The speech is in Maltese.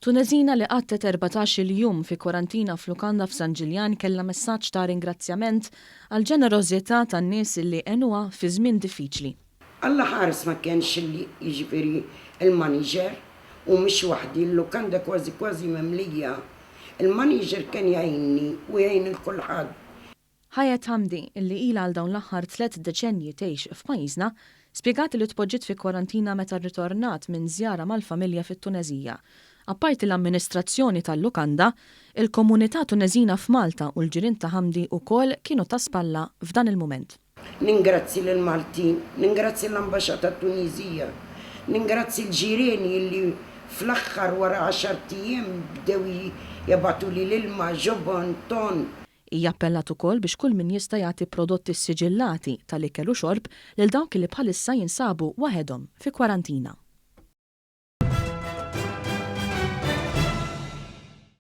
Tunezina li qattet 14 jum fi kwarantina f'lukanda f'San Ġiljan kellha messaġġ ta' ringrazzjament għal ġenerożità tan-nies li għenuha fi żmien diffiċli. Alla ħares ma kienx li jiġifieri il-manager u mhix waħdi l-lukanda kważi memlija. Il-manager kien jgħinni u jgħin il-kulħadd. Ħajat Hamdi, illi ilha għal dawn l-aħħar 3 deċenji tgħix f'pajjiżna, spjegat li tpoġġiet fi kwarantina meta rritornat minn żjara mal-familja fit-Tunezija. Apparti l-amministrazzjoni tal-lukanda, il-komunità Tunezina f'Malta u l-ġirien ta' Hamdi wkoll kienu ta' spalla f'dan il-mument. Ningrazzi lill-Maltin, ningrazzi l-Ambaxxata Tunizija, ningrazzi l-ġirieni li fl-aħħar wara 10 ijiem bdew jabgħatu li l-ilma, ġobon, ton. Hija appellat ukoll biex kull min jista' jagħti prodotti siġillati tal-ikel u xorb lil dawk li bħalissa jinsabu waħedhom fi kwarantina.